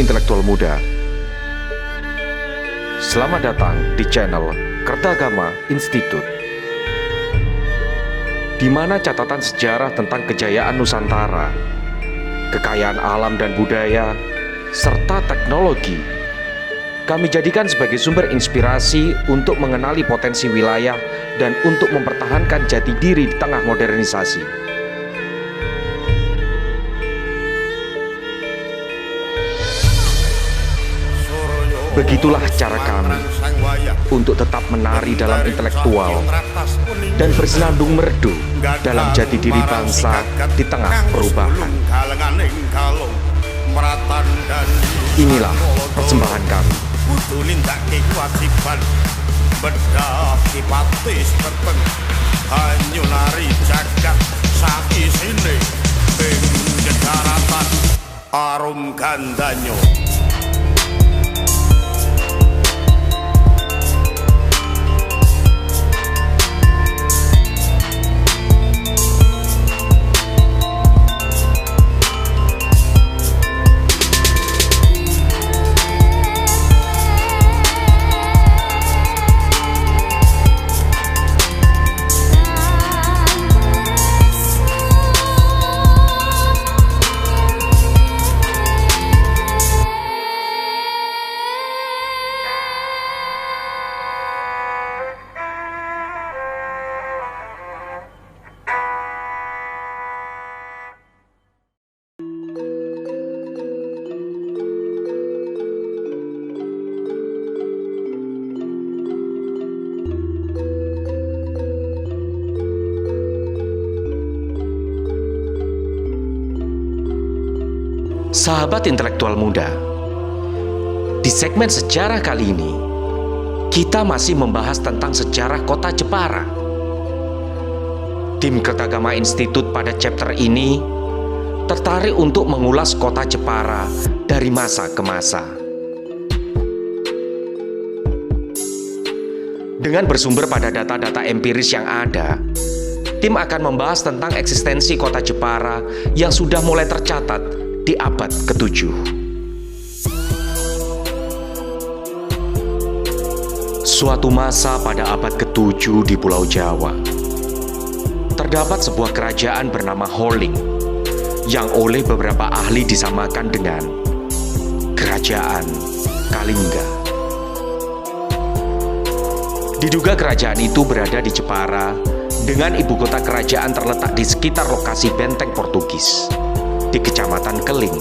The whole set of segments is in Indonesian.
intelektual muda. Selamat datang di channel Kertagama Institute, di mana catatan sejarah tentang kejayaan Nusantara, kekayaan alam dan budaya, serta teknologi kami jadikan sebagai sumber inspirasi untuk mengenali potensi wilayah dan untuk mempertahankan jati diri di tengah modernisasi. Begitulah cara kami untuk tetap menari dalam intelektual dan bersenandung merdu dalam jati diri bangsa di tengah perubahan. Inilah persembahan kami. Arum Gandanyo. Sahabat intelektual muda, di segmen sejarah kali ini, kita masih membahas tentang sejarah kota Jepara. Tim Kertagama Institute pada chapter ini tertarik untuk mengulas kota Jepara dari masa ke masa. Dengan bersumber pada data-data empiris yang ada, tim akan membahas tentang eksistensi kota Jepara yang sudah mulai tercatat di abad ke-7. Suatu masa pada abad ke-7 di Pulau Jawa, terdapat sebuah kerajaan bernama Holing yang oleh beberapa ahli disamakan dengan Kerajaan Kalingga. Diduga kerajaan itu berada di Jepara dengan ibu kota kerajaan terletak di sekitar lokasi benteng Portugis di Kecamatan Keling.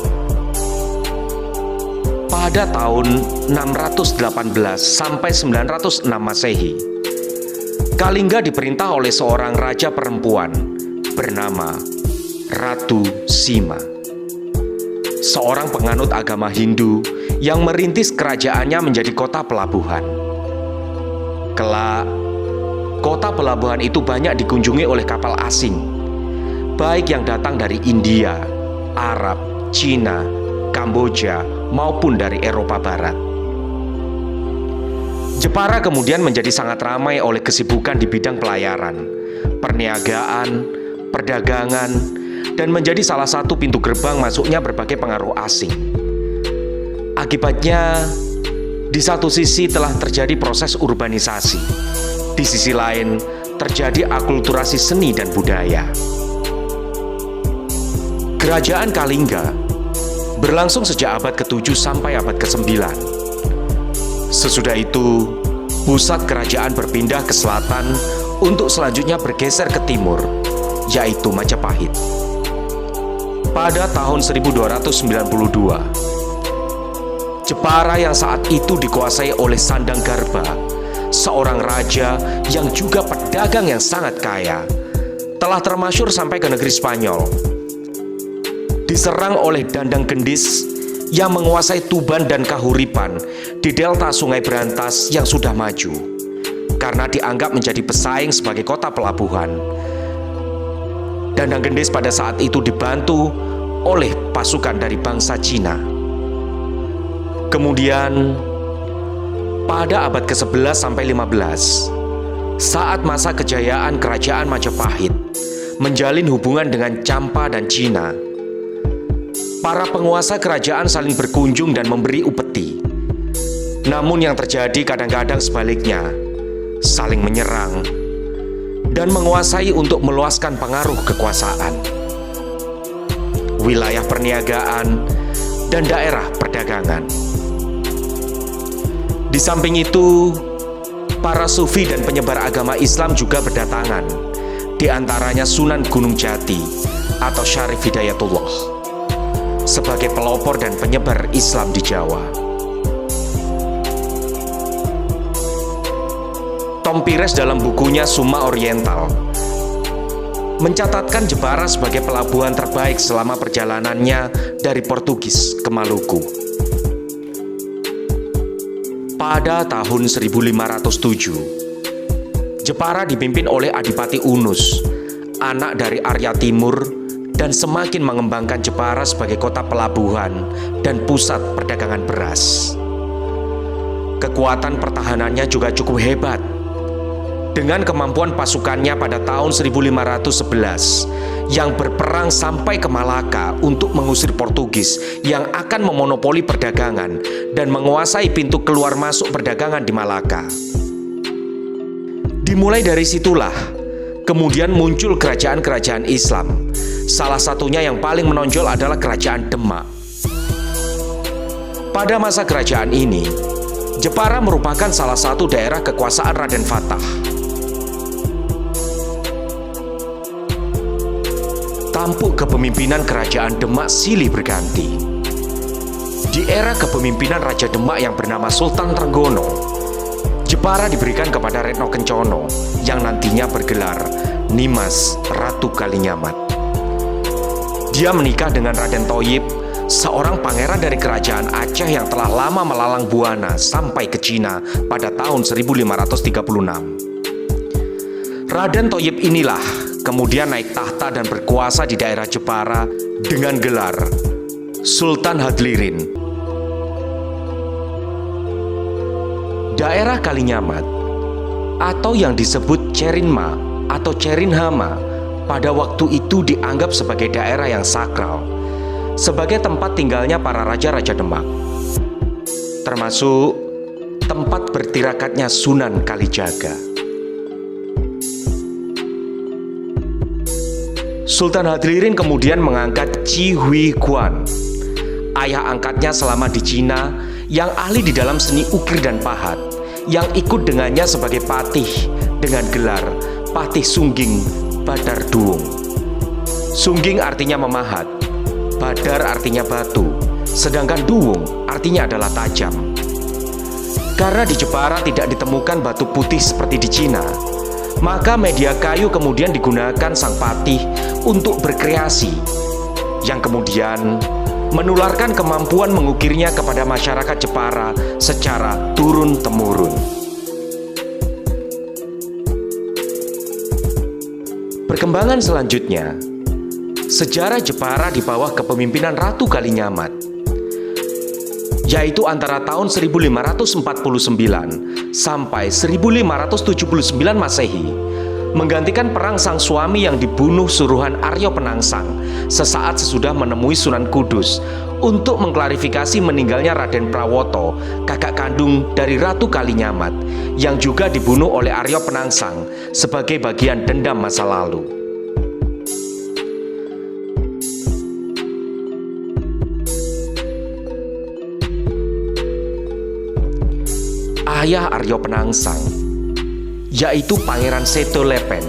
Pada tahun 618 sampai 906 Masehi, Kalingga diperintah oleh seorang raja perempuan bernama Ratu Sima, seorang penganut agama Hindu yang merintis kerajaannya menjadi kota pelabuhan. Kelak, kota pelabuhan itu banyak dikunjungi oleh kapal asing, baik yang datang dari India, Arab, Cina, Kamboja, maupun dari Eropa Barat. Jepara kemudian menjadi sangat ramai oleh kesibukan di bidang pelayaran, perniagaan, perdagangan, dan menjadi salah satu pintu gerbang masuknya berbagai pengaruh asing. Akibatnya, di satu sisi telah terjadi proses urbanisasi, di sisi lain terjadi akulturasi seni dan budaya. Kerajaan Kalingga berlangsung sejak abad ke-7 sampai abad ke-9. Sesudah itu, pusat kerajaan berpindah ke selatan untuk selanjutnya bergeser ke timur, yaitu Majapahit. Pada tahun 1292, Jepara yang saat itu dikuasai oleh Sandang Garba, seorang raja yang juga pedagang yang sangat kaya, telah termasyhur sampai ke negeri Spanyol. Diserang oleh Dandang Gendis yang menguasai Tuban dan Kahuripan di delta Sungai Berantas yang sudah maju, karena dianggap menjadi pesaing sebagai kota pelabuhan. Dandang Gendis pada saat itu dibantu oleh pasukan dari bangsa Cina. Kemudian, pada abad ke-11 sampai 15, saat masa kejayaan kerajaan Majapahit menjalin hubungan dengan Campa dan Cina, Para penguasa kerajaan saling berkunjung dan memberi upeti. Namun yang terjadi kadang-kadang sebaliknya, saling menyerang dan menguasai untuk meluaskan pengaruh kekuasaan, wilayah perniagaan, dan daerah perdagangan. Di samping itu, para sufi dan penyebar agama Islam juga berdatangan, di antaranya Sunan Gunung Jati atau Syarif Hidayatullah, sebagai pelopor dan penyebar Islam di Jawa. Tom Pires dalam bukunya Summa Oriental mencatatkan Jepara sebagai pelabuhan terbaik selama perjalanannya dari Portugis ke Maluku. Pada tahun 1507, Jepara dipimpin oleh Adipati Unus, anak dari Arya Timur, dan semakin mengembangkan Jepara sebagai kota pelabuhan dan pusat perdagangan beras. Kekuatan pertahanannya juga cukup hebat. Dengan kemampuan pasukannya pada tahun 1511 yang berperang sampai ke Malaka untuk mengusir Portugis yang akan memonopoli perdagangan dan menguasai pintu keluar masuk perdagangan di Malaka. Dimulai dari situlah kemudian muncul kerajaan-kerajaan Islam. Salah satunya yang paling menonjol adalah Kerajaan Demak. Pada masa kerajaan ini, Jepara merupakan salah satu daerah kekuasaan Raden Fatah. Tampuk kepemimpinan Kerajaan Demak silih berganti. Di era kepemimpinan Raja Demak yang bernama Sultan Trenggono, Jepara diberikan kepada Retno Kencono yang nantinya bergelar Nimas Ratu Kalinyamat. Dia menikah dengan Raden Thoyib, seorang pangeran dari kerajaan Aceh yang telah lama melalang buana sampai ke Cina pada tahun 1536. Raden Thoyib inilah kemudian naik tahta dan berkuasa di daerah Jepara dengan gelar Sultan Hadlirin. Daerah Kalinyamat atau yang disebut Cerinma atau Cerinhama pada waktu itu dianggap sebagai daerah yang sakral, sebagai tempat tinggalnya para raja-raja Demak, termasuk tempat bertirakatnya Sunan Kalijaga. Sultan Hadlirin kemudian mengangkat Qi Hui Guan, ayah angkatnya selama di Cina yang ahli di dalam seni ukir dan pahat, yang ikut dengannya sebagai patih dengan gelar Patih Sungging Badar Duung. Sungging artinya memahat, badar artinya batu, sedangkan duung artinya adalah tajam. Karena di Jepara tidak ditemukan batu putih seperti di Cina, maka media kayu kemudian digunakan sang patih untuk berkreasi, yang kemudian menularkan kemampuan mengukirnya kepada masyarakat Jepara secara turun-temurun. Perkembangan selanjutnya, sejarah Jepara di bawah kepemimpinan Ratu Kalinyamat, yaitu antara tahun 1549 sampai 1579 Masehi, menggantikan perang sang suami yang dibunuh suruhan Aryo Penangsang sesaat sesudah menemui Sunan Kudus untuk mengklarifikasi meninggalnya Raden Prawoto, kakak kandung dari Ratu Kalinyamat, yang juga dibunuh oleh Aryo Penangsang sebagai bagian dendam masa lalu. Ayah Aryo Penangsang, yaitu Pangeran Seto Lepen,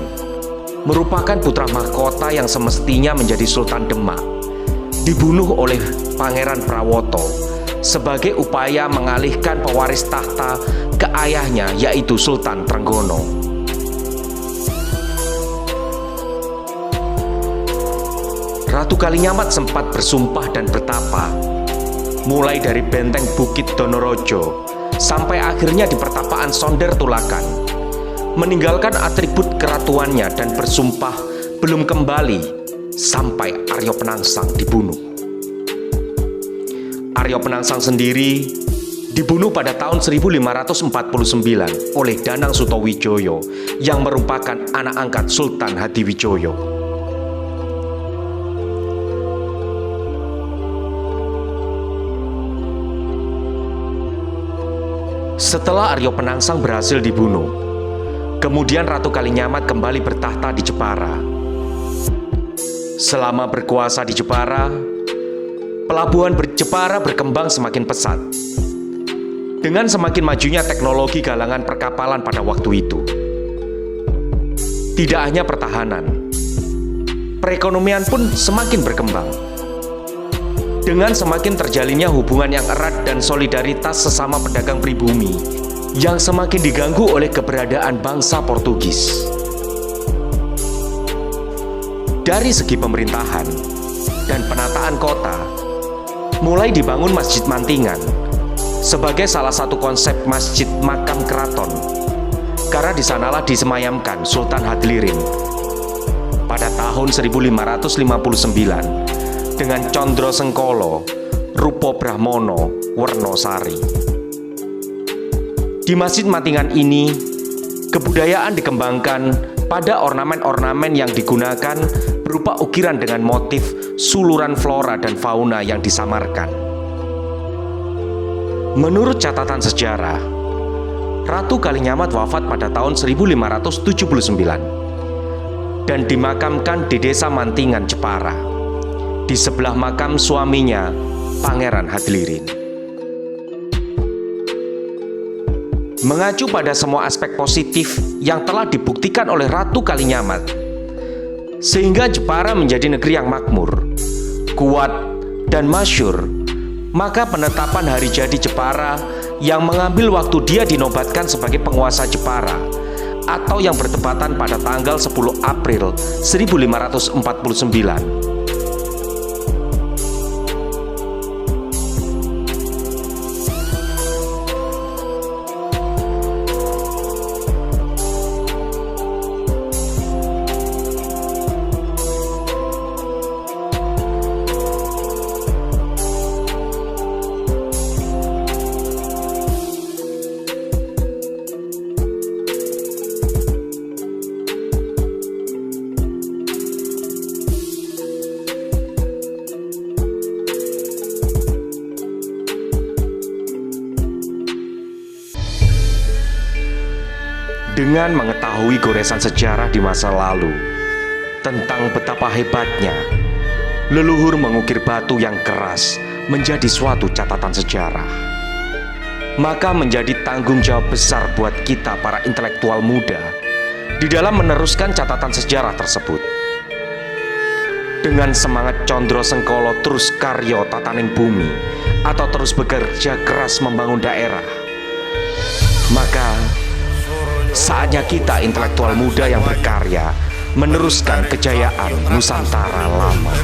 merupakan putra mahkota yang semestinya menjadi Sultan Demak, dibunuh oleh Pangeran Prawoto sebagai upaya mengalihkan pewaris tahta ke ayahnya, yaitu Sultan Trenggono. Ratu Kalinyamat sempat bersumpah dan bertapa, mulai dari benteng Bukit Donorojo sampai akhirnya di pertapaan Sonder Tulakan, meninggalkan atribut keratuannya dan bersumpah belum kembali sampai Aryo Penangsang dibunuh. Aryo Penangsang sendiri dibunuh pada tahun 1549 oleh Danang Sutowijoyo yang merupakan anak angkat Sultan Hadiwijoyo. Setelah Aryo Penangsang berhasil dibunuh, kemudian Ratu Kalinyamat kembali bertahta di Jepara. Selama berkuasa di Jepara, pelabuhan Jepara berkembang semakin pesat. Dengan semakin majunya teknologi galangan perkapalan pada waktu itu. Tidak hanya pertahanan, perekonomian pun semakin berkembang. Dengan semakin terjalinnya hubungan yang erat dan solidaritas sesama pedagang pribumi yang semakin diganggu oleh keberadaan bangsa Portugis. Dari segi pemerintahan dan penataan kota, mulai dibangun Masjid Mantingan sebagai salah satu konsep masjid makam keraton, karena di sanalah disemayamkan Sultan Hadlirin pada tahun 1559 dengan Condro Sengkolo, Rupo Brahmono, Wernosari. Di Masjid Mantingan ini, kebudayaan dikembangkan pada ornamen-ornamen yang digunakan berupa ukiran dengan motif suluran flora dan fauna yang disamarkan. Menurut catatan sejarah, Ratu Kalinyamat wafat pada tahun 1579 dan dimakamkan di Desa Mantingan, Jepara, di sebelah makam suaminya, Pangeran Hadlirin. Mengacu pada semua aspek positif yang telah dibuktikan oleh Ratu Kalinyamat, sehingga Jepara menjadi negeri yang makmur, kuat, dan masyhur, maka penetapan hari jadi Jepara yang mengambil waktu dia dinobatkan sebagai penguasa Jepara atau yang bertepatan pada tanggal 10 April 1549. Dengan mengetahui goresan sejarah di masa lalu tentang betapa hebatnya leluhur mengukir batu yang keras menjadi suatu catatan sejarah, maka menjadi tanggung jawab besar buat kita para intelektual muda di dalam meneruskan catatan sejarah tersebut. Dengan semangat Condro Sengkolo terus karyo tataning bumi atau terus bekerja keras membangun daerah, maka saatnya kita intelektual muda yang berkarya meneruskan kejayaan Nusantara lama.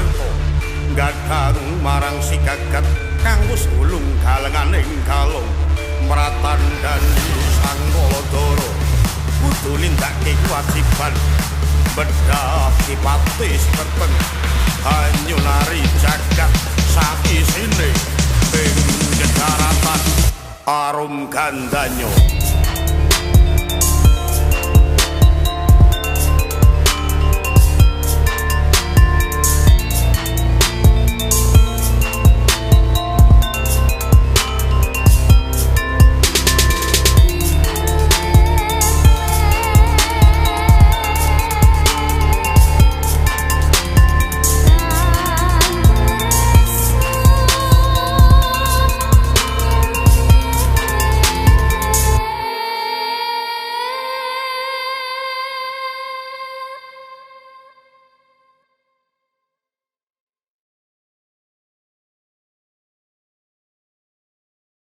Gadang marang si gagat kang wis ulung galenganing kalong meratan dan sang Wolodoro kudu nindakake kewajiban bedah sipatis perpen hanyunari jagat saisine ing daratan arum gandanyo.